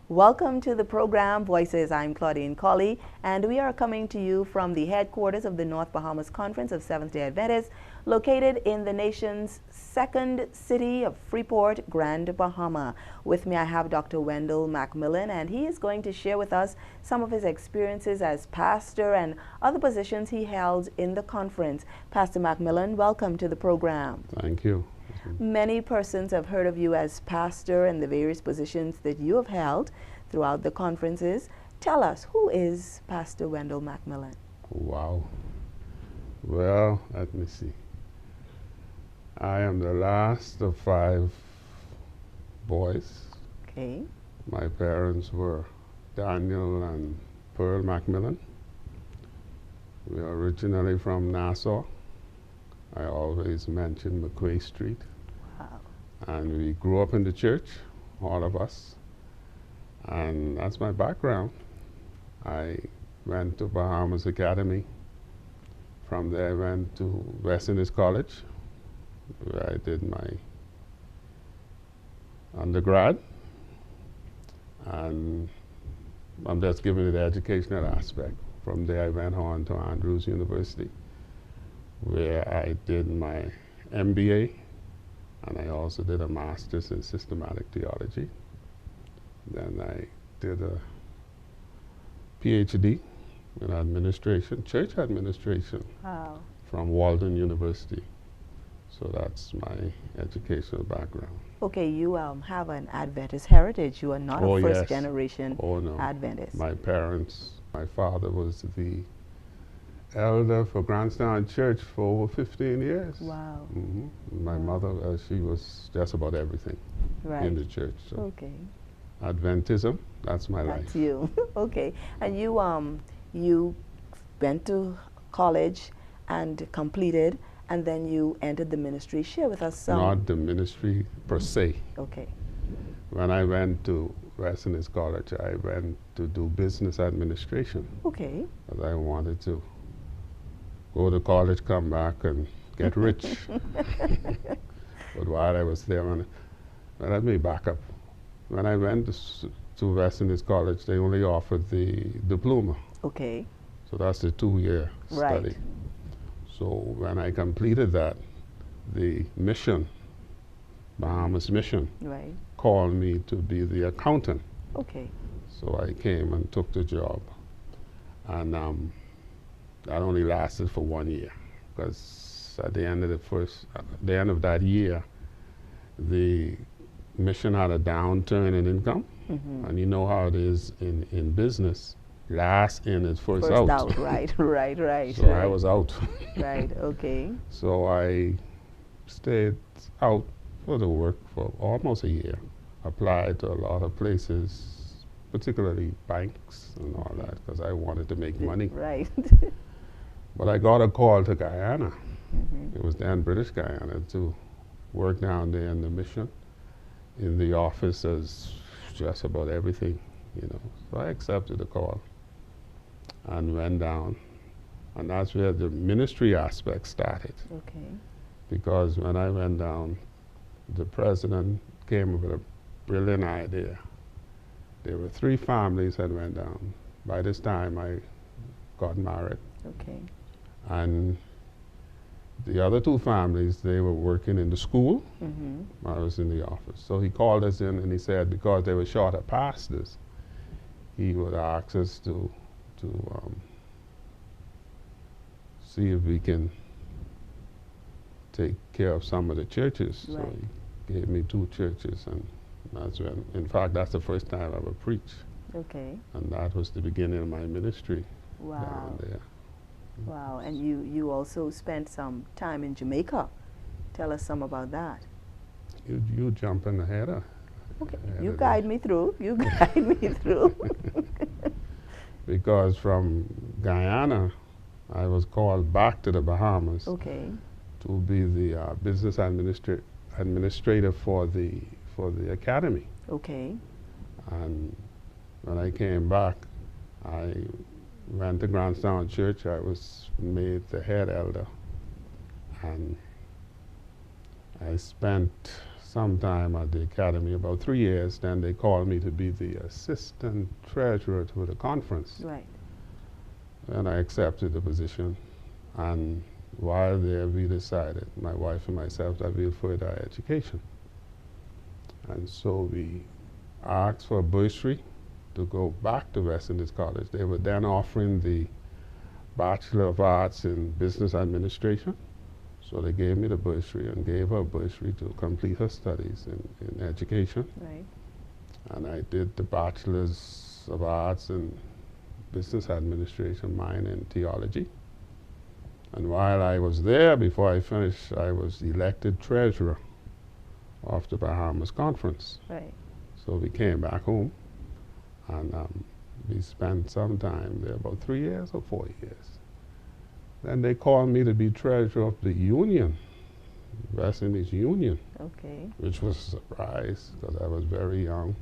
Welcome to the program Voices. I'm Claudine Colley, and we are coming to you from the headquarters of the North Bahamas Conference of Seventh-day Adventists, located in the nation's second city of Freeport, Grand Bahama. With me I have Dr. Wendell McMillan, and he is going to share with us some of his experiences as pastor and other positions he held in the conference. Pastor McMillan, welcome to the program. Thank you. Many persons have heard of you as pastor and the various positions that you have held throughout the conferences. Tell us, who is Pastor Wendell McMillan? Wow. Well, let me see. I am the last of 5 boys. Okay. My parents were Daniel and Pearl McMillan. We are originally from Nassau. I always mention McQuay Street. Wow. And we grew up in the church, all of us. And that's my background. I went to Bahamas Academy. From there I went to West Indies College, where I did my undergrad. And I'm just giving you the educational aspect. From there I went on to Andrews University, where I did my MBA, and I also did a master's in systematic theology. Then I did a PhD in administration, church administration, Wow. from Walden University. So that's my educational background. Okay, you have an Adventist heritage. You are not Oh, a first yes. generation Oh, no. Adventist. My parents, my father was the elder for Grandstand Church for over 15 years. Wow. My Wow. mother, she was just about everything Right. in the church. So Okay. Adventism, that's my That's life. you. Okay. And you went to college and completed, and then you entered the ministry. Share with us some. Not the ministry per se. Okay. When I went to West Indies College, I went to do business administration, Okay. because I wanted to go to college, come back, and get rich. But while I was there, well, let me back up. When I went to West Indies College, they only offered the diploma. Okay. So that's the 2-year Right. study. So when I completed that, the mission, Bahamas Mission, Right. called me to be the accountant. Okay. So I came and took the job. And that only lasted for 1 year, because at the end of that year, the mission had a downturn in income. And you know how it is in business. Last in is first out. Right, right, right. So right. I was out. Right, okay. So I stayed out for the work for almost a year. Applied to a lot of places, particularly banks and all that, because I wanted to make money. Right. But I got a call to Guyana. It was then British Guyana, to work down there in the mission, in the office as just about everything, you know. So I accepted the call and went down. And that's where the ministry aspect started. Okay. Because when I went down, the president came up with a brilliant idea. There were 3 families that went down. By this time, I got married. Okay. And the other 2 families, they were working in the school. I was in the office. So he called us in and he said, because they were short of pastors, he would ask us to see if we can take care of some of the churches. Right. So he gave me 2 churches, and that's when, in fact, that's the first time I ever preached. Okay. And that was the beginning of my ministry Wow. down there. Wow. And you also spent some time in Jamaica. Tell us some about that. You jumping ahead of. Okay. ahead You of guide me through. You guide me through. Because from Guyana, I was called back to the Bahamas Okay. to be the business administrator for the academy. Okay. And when I came back, I went to Grandstand Church. I was made the head elder, and I spent some time at the academy, about 3 years. Then they called me to be the assistant treasurer to the conference. Right. And I accepted the position. And while there, we decided, my wife and myself, that we'll further our education. And so we asked for a bursary to go back to West Indies College. They were then offering the Bachelor of Arts in Business Administration. So they gave me the bursary and gave her a bursary to complete her studies in education. Right. And I did the Bachelor's of Arts in Business Administration, mine in theology. And while I was there, before I finished, I was elected treasurer of the Bahamas Conference. Right. So we came back home, and we spent some time there, about 3 years or 4 years. Then they called me to be treasurer of the union, West Indies Union, Okay. which was a surprise because I was very young.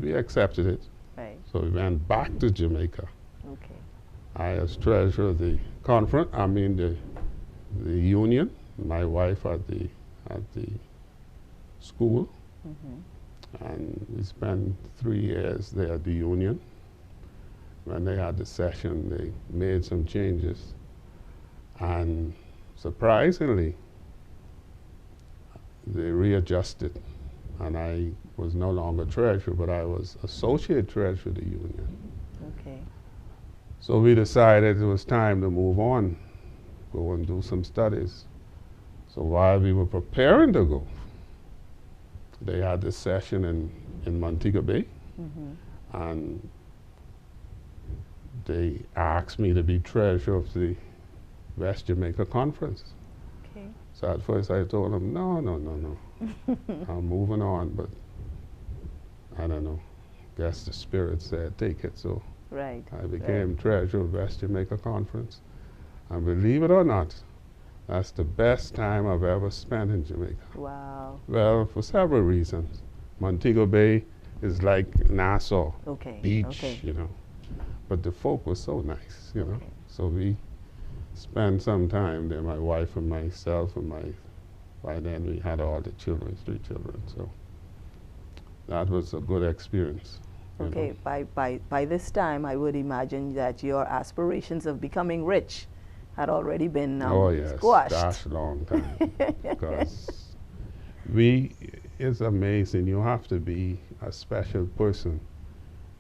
We accepted it, Right. so we went back to Jamaica. Okay. I, as treasurer of the conference, the union, my wife at the school, and we spent 3 years there at the union. When they had the session, they made some changes, and surprisingly, they readjusted, and I was no longer treasurer, but I was associate treasurer of the union. Okay. So we decided it was time to move on, go and do some studies. So while we were preparing to go, they had this session in Montego Bay, and they asked me to be treasurer of the West Jamaica Conference. Okay. So at first I told them, no, I'm moving on, but I don't know. Guess the Spirit said, take it. So Right. I became treasurer of West Jamaica Conference. And believe it or not, that's the best time I've ever spent in Jamaica. Wow. Well, for several reasons. Montego Bay is like Nassau, Okay. beach, Okay. you know. But the folk was so nice, you know. Okay. So we spent some time there, my wife and myself, and by then we had all the children, 3 children. So that was a good experience. you Okay. know. By this time, I would imagine that your aspirations of becoming rich had already been Oh yes, squashed. that's a long time. Because it's amazing. You have to be a special person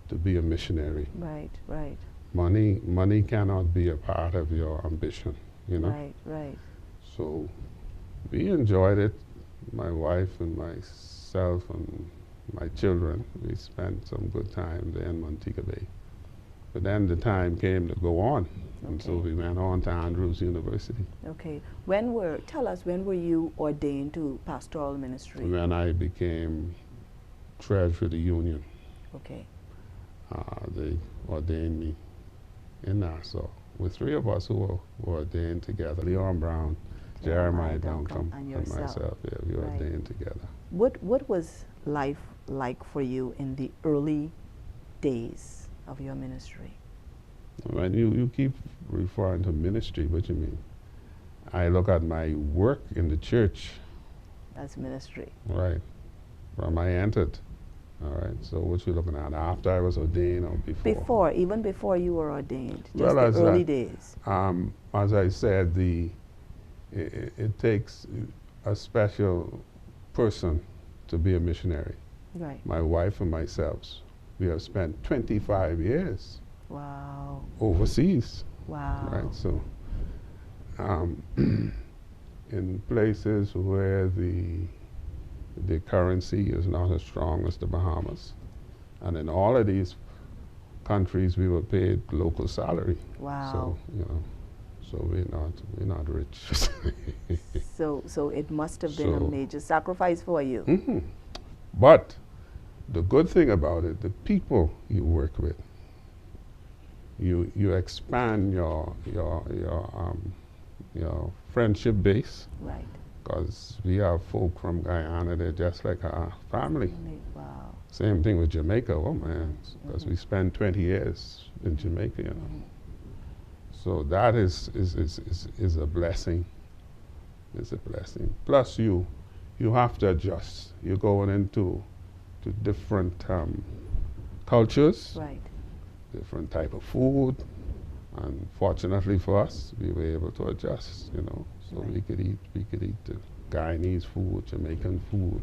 to be a missionary. Right. Right. Money cannot be a part of your ambition, you know. Right. Right. So we enjoyed it, my wife and myself and my children. We spent some good time there in Montego Bay. But then the time came to go on, and so Okay. we went on to Andrews University. Okay. Tell us, when were you ordained to pastoral ministry? When I became treasurer of the union, Okay. they ordained me in Nassau with 3 of us who were ordained together. Leon Brown, Jeremiah Duncombe, and and yourself. myself. Yeah, we Right. ordained together. What was life like for you in the early days of your ministry? When you keep referring to ministry, what you mean? I look at my work in the church, As ministry. right, from I entered. All right, so what you looking at, after I was ordained or before? Even before you were ordained, just Well, the as early days. As I said, it takes a special person to be a missionary. Right. My wife and myself, we have spent 25 years Wow. overseas. Wow. Right, so in places where the currency is not as strong as the Bahamas, and in all of these countries we were paid local salary. Wow. So so we're not rich. So it must have been a So- major sacrifice for you. Mhm. But the good thing about it, the people you work with, you expand your friendship base, Right. because we have folk from Guyana, they're just like our family. Wow. Same thing with Jamaica. Oh man, because we spent 20 years in Jamaica, you know. So that is a blessing. It's a blessing. Plus you you have to adjust. You're going into different cultures, Right. different type of food, and fortunately for us, we were able to adjust. So Right. we could eat the Guyanese food, Jamaican food,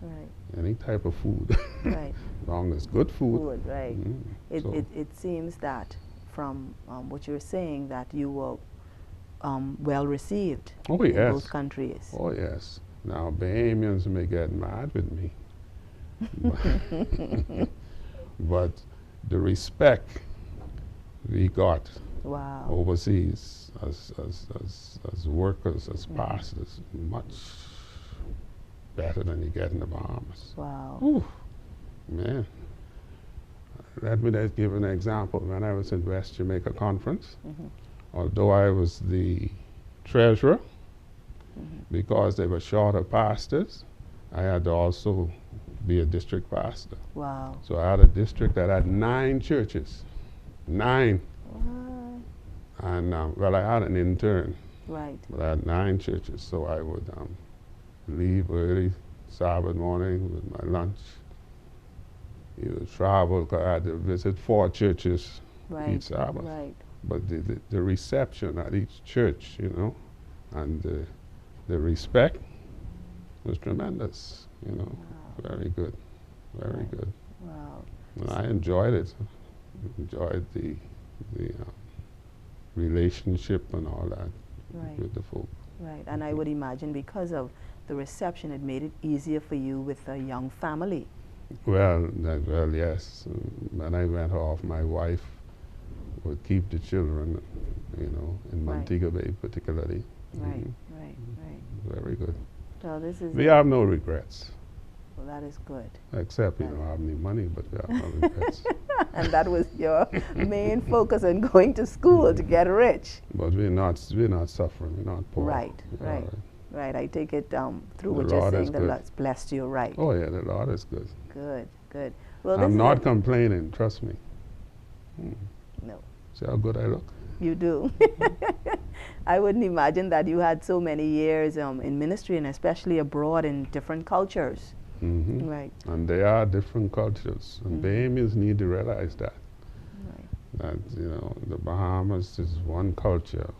Right. any type of food, Right. as long as good food. Good, right. So- It seems that from what you're saying that you were well received Oh, in yes. both countries. Oh yes. Now Bahamians may get mad with me, but the respect we got Wow. overseas as workers, as pastors, much better than you get in the Bahamas. Wow. Ooh, man. Let me just give an example. When I was in West Jamaica Conference, although I was the treasurer, because they were short of pastors, I had to also be a district pastor. Wow. So I had a district that had 9 churches. 9. Wow. And, well, I had an intern, Right. but I had 9 churches. So I would leave early Sabbath morning with my lunch. You would travel, 'cause I had to visit 4 churches Right. each Sabbath. Right. But the reception at each church, and the respect was tremendous, very good, very Right. good. Wow. And I enjoyed it, enjoyed the relationship and all that Right. with the folk. Right. And I would imagine because of the reception, it made it easier for you with a young family. Well, yes. When I went off, my wife would keep the children, in Montego Bay particularly. Right. Mhm. Right. Right. Very good. So this is We have no regrets, well, that is good. except we don't have any money, but we have no regrets. And that was your main focus on going to school to get rich. But we're not suffering, we're not poor. Right, We're all right. Right. I take it through The what you're Lord is saying. The good. Lord's blessed you. Right. Oh yeah, the Lord is good. Good. Good. Well, this I'm is not complaining, trust me. no. See how good I look? You do. I wouldn't imagine that you had so many years in ministry and especially abroad in different cultures. Hmm. Right. And they are different cultures, and Bahamians need to realize that. Right. That, the Bahamas is one culture,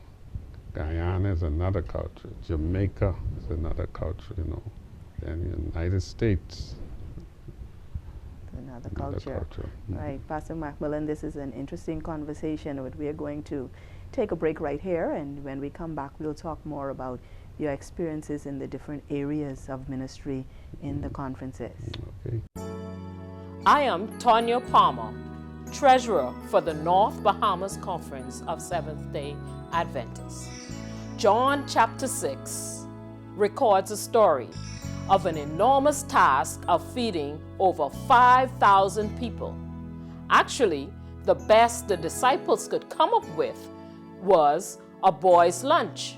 Guyana is another culture, Jamaica is another culture, then the United States, Another another culture. culture. Right. Pastor McMillan, this is an interesting conversation, but we are going to take a break right here, and when we come back, we'll talk more about your experiences in the different areas of ministry in the conferences. Okay. I am Tonya Palmer, Treasurer for the North Bahamas Conference of Seventh-day Adventists. John chapter 6 records a story of an enormous task of feeding over 5,000 people. Actually, the best the disciples could come up with was a boy's lunch,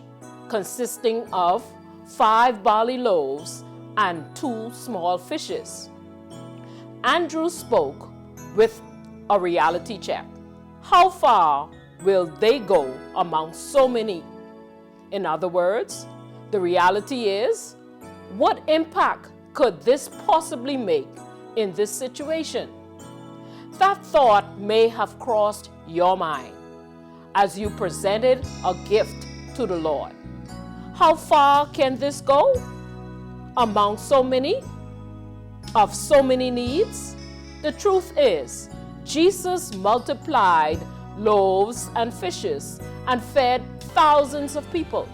consisting of 5 barley loaves and 2 small fishes. Andrew spoke with a reality check. How far will they go among so many? In other words, the reality is, what impact could this possibly make in this situation? That thought may have crossed your mind as you presented a gift to the Lord. How far can this go among so many, of so many needs? The truth is, Jesus multiplied loaves and fishes and fed thousands of people.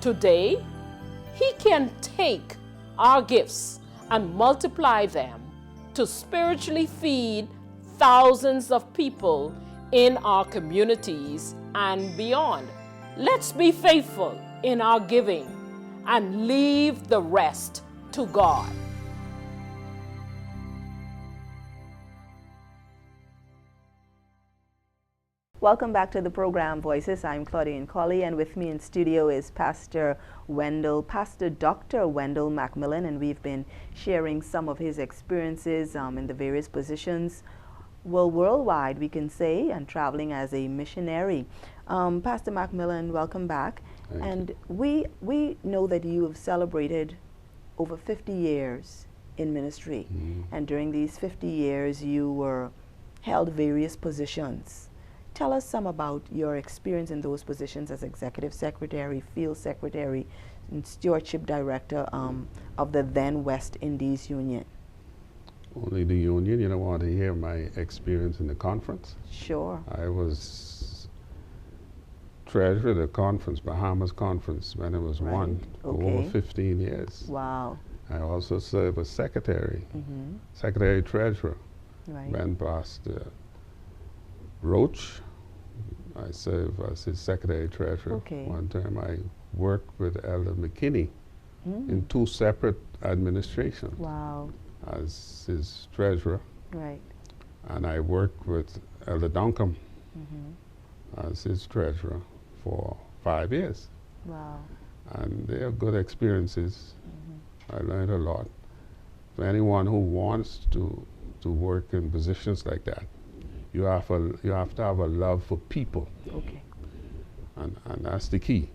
Today, He can take our gifts and multiply them to spiritually feed thousands of people in our communities and beyond. Let's be faithful in our giving and leave the rest to God. Welcome back to the program Voices. I'm Claudine Colley, and with me in studio is Pastor Dr. Wendell McMillan, and we've been sharing some of his experiences in the various positions, well, worldwide, we can say, and traveling as a missionary. Pastor McMillan, welcome back. Thank and we know that you have celebrated over 50 years in ministry. And during these 50 years, you were held various positions. Tell us some about your experience in those positions as executive secretary, field secretary, and stewardship director of the then West Indies Union. Only the union? You don't want to hear my experience in the conference? Sure. I was treasurer of the conference, Bahamas Conference, when it was one for over 15 years. Wow. I also served as secretary, secretary treasurer. When Pastor Roach, I served as his secretary treasurer. One time I worked with Elder McKinney in 2 separate administrations. Wow. As his treasurer. Right. And I worked with Elder Duncombe as his treasurer for 5 years. Wow. And they are good experiences. I learned a lot. For anyone who wants to work in positions like that, you have to have a love for people. Okay. And that's the key.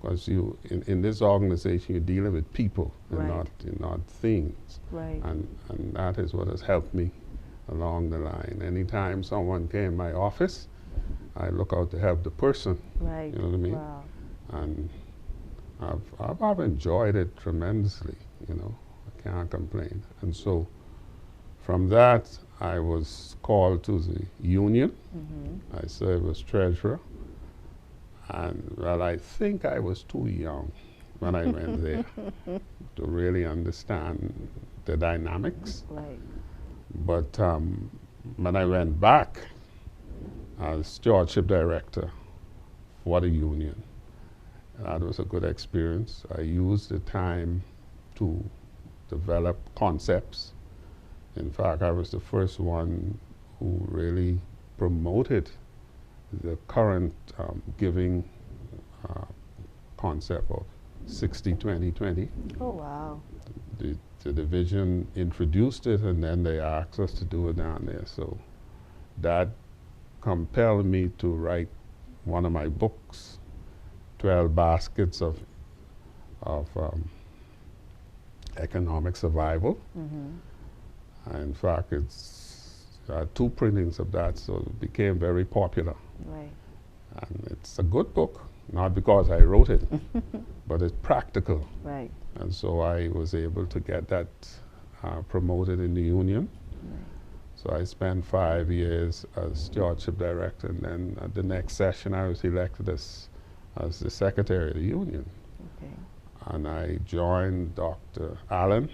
Because you in this organization you're dealing with people and not things. Right. And that is what has helped me along the line. Anytime someone came in my office, I look out to help the person. Right. You know what I mean? Wow. And I've enjoyed it tremendously, you know. I can't complain. And so from that I was called to the union. I served as treasurer. And well, I think I was too young when I went there to really understand the dynamics. Right. But when I went back as stewardship director for the union, that was a good experience. I used the time to develop concepts. In fact, I was the first one who really promoted the current giving concept of 60-20-20. Oh, wow. The division introduced it, and then they asked us to do it down there. So that compelled me to write one of my books, 12 Baskets of Economic Survival. In fact, it's 2 printings of that, so it became very popular. Right. And it's a good book, not because I wrote it, but it's practical. Right. And so I was able to get that promoted in the union. Right. So I spent 5 years as stewardship director, and then at the next session I was elected as the secretary of the union. Okay. And I joined Dr. Allen,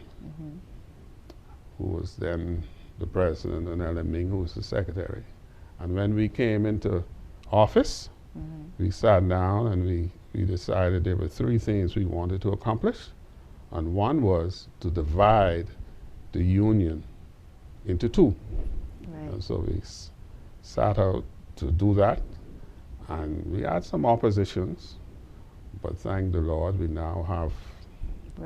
who was then the president, and Ellen Ming, who was the secretary. And when we came into office, we sat down and we decided there were 3 things we wanted to accomplish. And one was to divide the union into 2. Right. And so we sat out to do that. And we had some oppositions, but thank the Lord, we now have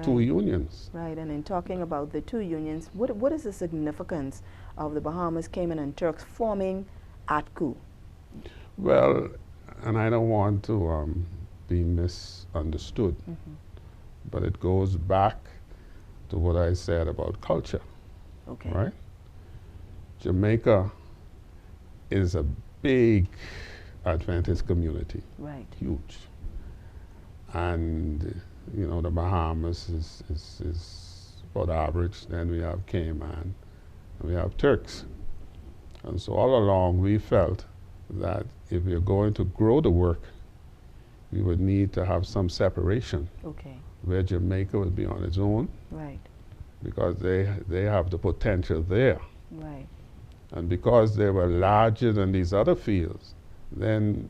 2 unions. Right, and in talking about the 2 unions, what is the significance of the Bahamas, Cayman, and Turks forming ATCU? Well, and I don't want to be misunderstood, but it goes back to what I said about culture. Okay. Right? Jamaica is a big Adventist community. Right. Huge. And you know, the Bahamas is about average. Then we have Cayman, and we have Turks. And so all along we felt that if we're going to grow the work, we would need to have some separation. Okay. Where Jamaica would be on its own. Right. Because they have the potential there. Right. And because they were larger than these other fields, then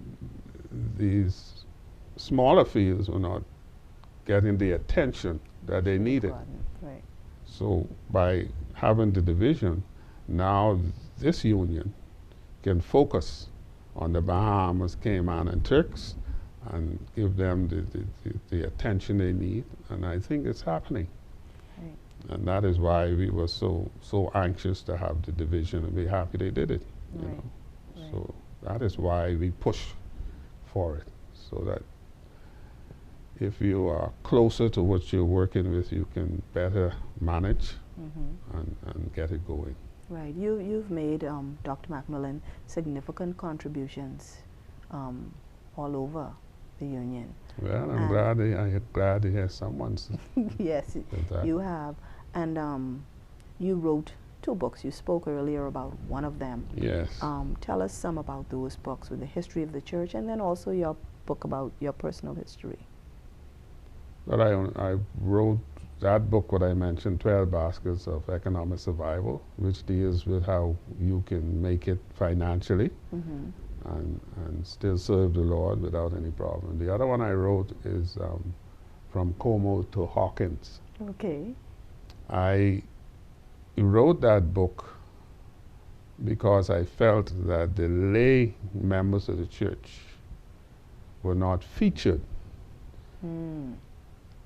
these smaller fields were not getting the attention that they needed. Right. So by having the division, now this union can focus on the Bahamas, Cayman, and Turks and give them the attention they need. And I think it's happening. Right. And that is why we were so anxious to have the division, and we're happy they did it. You know? Right. So that is why we push for it, so that if you are closer to what you're working with, you can better manage and get it going. Right. You've made, Dr. McMillan, significant contributions all over the union. Well, I'm glad to hear someone yes, that. you have. And you wrote 2 books. You spoke earlier about one of them. Yes. Tell us some about those books with the history of the church, and then also your book about your personal history. Well, I wrote that book, what I mentioned, 12 Baskets of Economic Survival, which deals with how you can make it financially and still serve the Lord without any problem. The other one I wrote is From Como to Hawkins. Okay. I wrote that book because I felt that the lay members of the church were not featured.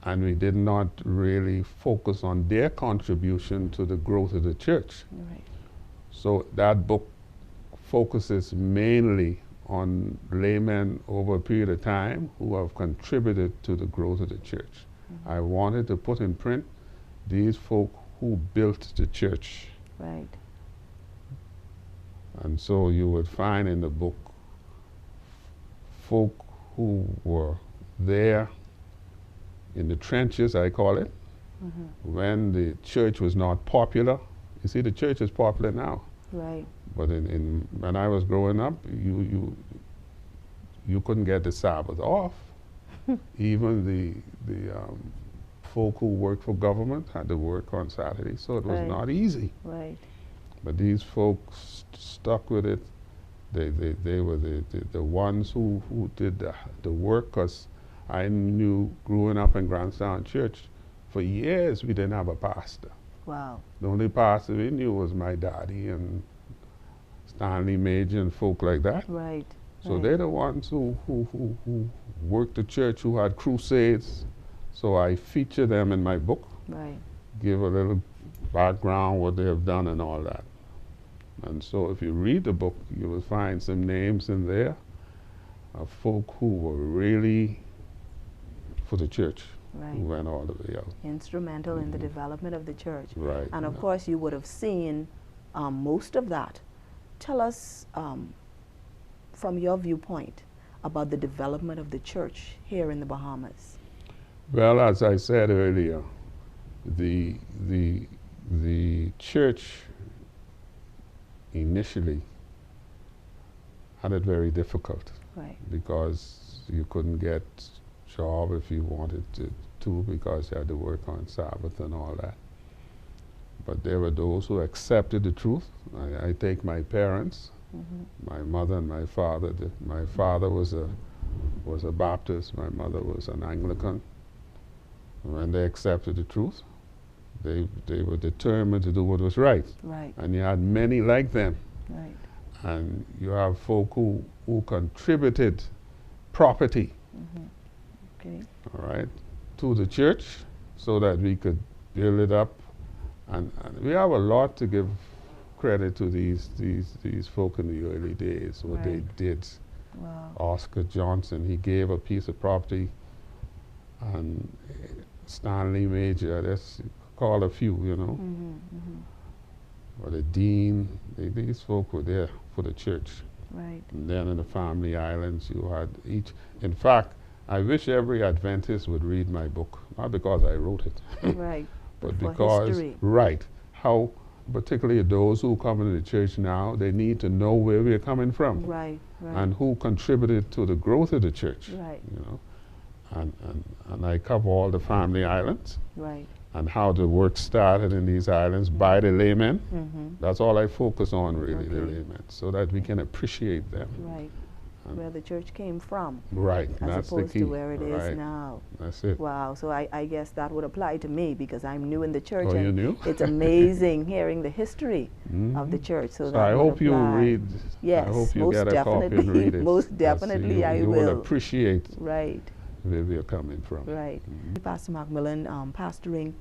And we did not really focus on their contribution to the growth of the church. Right. So that book focuses mainly on laymen over a period of time who have contributed to the growth of the church. I wanted to put in print these folk who built the church. Right. And so you would find in the book folk who were there in the trenches, I call it, when the church was not popular. You see, the church is popular now. Right. But when I was growing up, you couldn't get the Sabbath off. Even the folk who worked for government had to work on Saturday, so it was not easy. Right. But these folks stuck with it. They were the ones who did the work, because I knew growing up in Grandstown Church, for years we didn't have a pastor. Wow. The only pastor we knew was my daddy and Stanley Major and folk like that. Right. So they're the ones who worked the church, who had crusades. So I feature them in my book. Right. Give a little background, what they have done and all that. And so if you read the book, you will find some names in there of folk who were really for the church, who went all the way out. Instrumental in the development of the church. Right. And of course you would have seen most of that. Tell us from your viewpoint about the development of the church here in the Bahamas. Well, as I said earlier, the church initially had it very difficult. Right. Because you couldn't get job if you wanted to, because you had to work on Sabbath and all that. But there were those who accepted the truth. I take my parents, my mother and my father. My father was a Baptist, my mother was an Anglican. When they accepted the truth, they were determined to do what was right. Right. And you had many like them. Right. And you have folk who contributed property, Okay. all right, to the church so that we could build it up. And we have a lot to give credit to these folk in the early days, what they did. Wow. Oscar Johnson, he gave a piece of property, and Stanley Major, let's call a few, you know. Or the dean, these folk were there for the church. Right. And then in the Family Islands, you had each. In fact, I wish every Adventist would read my book, not because I wrote it, Right. but for because, history. how particularly those who come into the church now, they need to know where we're coming from. Right. Right. And who contributed to the growth of the church. Right. You know, and I cover all the Family Islands. Right. And how the work started in these islands by the laymen. That's all I focus on, really, the laymen, so that we can appreciate them. Right. Where the church came from. Right. As That's the opposed key. to where it is Right. now. That's it. Wow. So I guess that would apply to me because I'm new in the church. Oh, you and knew? It's amazing hearing the history of the church. So, So that I would hope you apply. read. Yes, I hope you most get a copy and definitely. read it. Most definitely I you will. will appreciate Right. where we're coming from. Right. Pastor McMillan, pastoring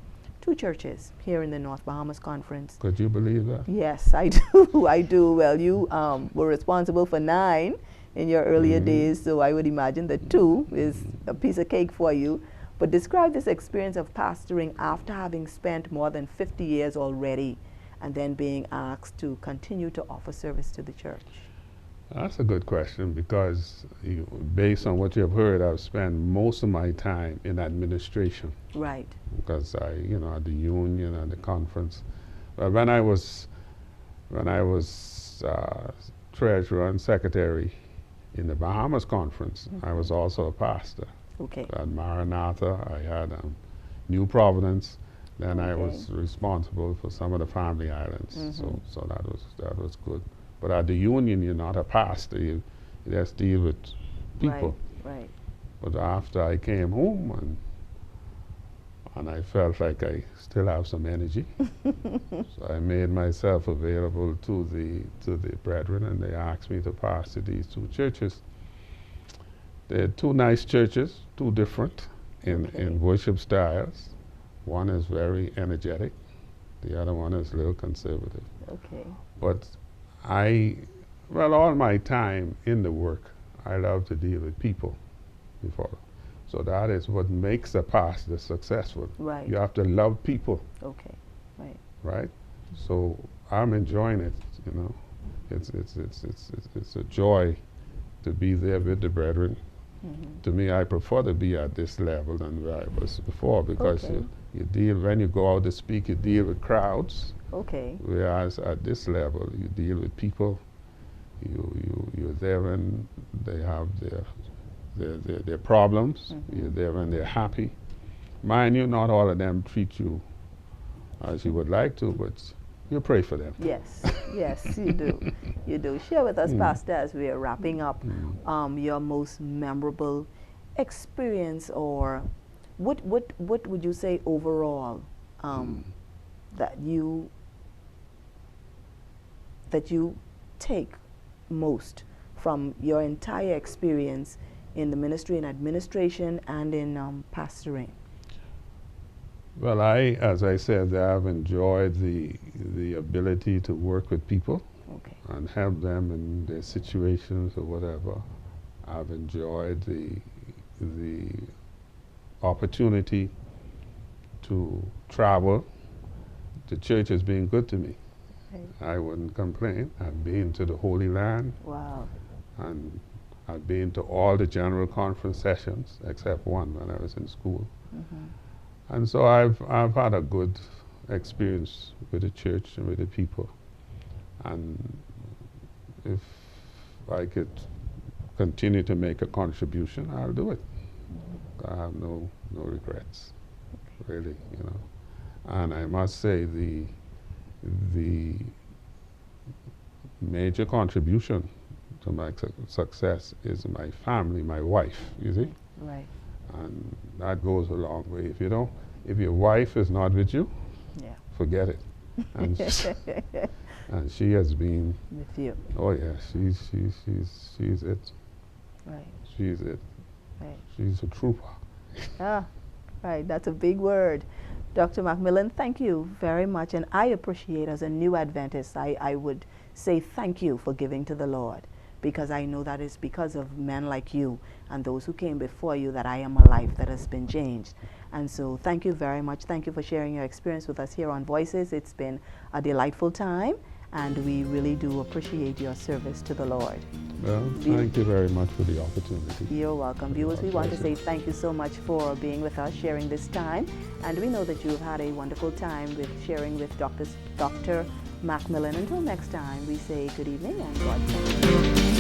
2 churches here in the North Bahamas Conference. Could you believe that? Yes, I do. I do. Well, you were responsible for 9 in your earlier days, so I would imagine that 2 is a piece of cake for you. But describe this experience of pastoring after having spent more than 50 years already and then being asked to continue to offer service to the church. That's a good question because based on what you've heard, I've spent most of my time in administration. Right. Because I, at the union and the conference. But when I was treasurer and secretary in the Bahamas conference, I was also a pastor. Okay. At Maranatha, I had New Providence. Then I was responsible for some of the family islands. So that was good. But at the union, you're not a pastor. You just deal with people. Right. But after I came home and I felt like I still have some energy, so I made myself available to the brethren, and they asked me to pastor these 2 churches. They're 2 nice churches, 2 different in worship styles. One is very energetic, the other one is a little conservative. Okay. But all my time in the work, I love to deal with people before. So that is what makes a pastor successful. Right. You have to love people. Okay. Right. Right? So I'm enjoying it, It's a joy to be there with the brethren. To me, I prefer to be at this level than where I was before because when you go out to speak, you deal with crowds. Okay. Whereas at this level, you deal with people. You're there when they have their problems. You're there when they're happy. Mind you, not all of them treat you as you would like to, but you pray for them. Yes, yes, you do. You do. Share with us, Pastor, as we are wrapping up, your most memorable experience, or what would you say overall that you take most from your entire experience in the ministry and administration and in pastoring? Well, as I said, I've enjoyed the ability to work with people and help them in their situations or whatever. I've enjoyed the opportunity to travel. The church has been good to me. I wouldn't complain. I've been to the Holy Land. Wow. And I've been to all the general conference sessions except one when I was in school. And so I've had a good experience with the church and with the people. And if I could continue to make a contribution, I'll do it. I have no regrets, really, And I must say the major contribution to my success is my family, my wife, you see? Right. And that goes a long way. If your wife is not with you, forget it. And she has been with you. Oh yeah, she's it. Right. She's it. Right. She's a trooper. Right. That's a big word. Dr. McMillan, thank you very much, and I appreciate, as a new Adventist, I would say thank you for giving to the Lord, because I know that it's because of men like you and those who came before you that I am alive, that has been changed. And so thank you very much. Thank you for sharing your experience with us here on Voices. It's been a delightful time, and we really do appreciate your service to the Lord. Well, thank you very much for the opportunity. You're welcome. Viewers, we want to say thank you so much for being with us, sharing this time. And we know that you've had a wonderful time with sharing with Dr. McMillan. Until next time, we say good evening and God bless you.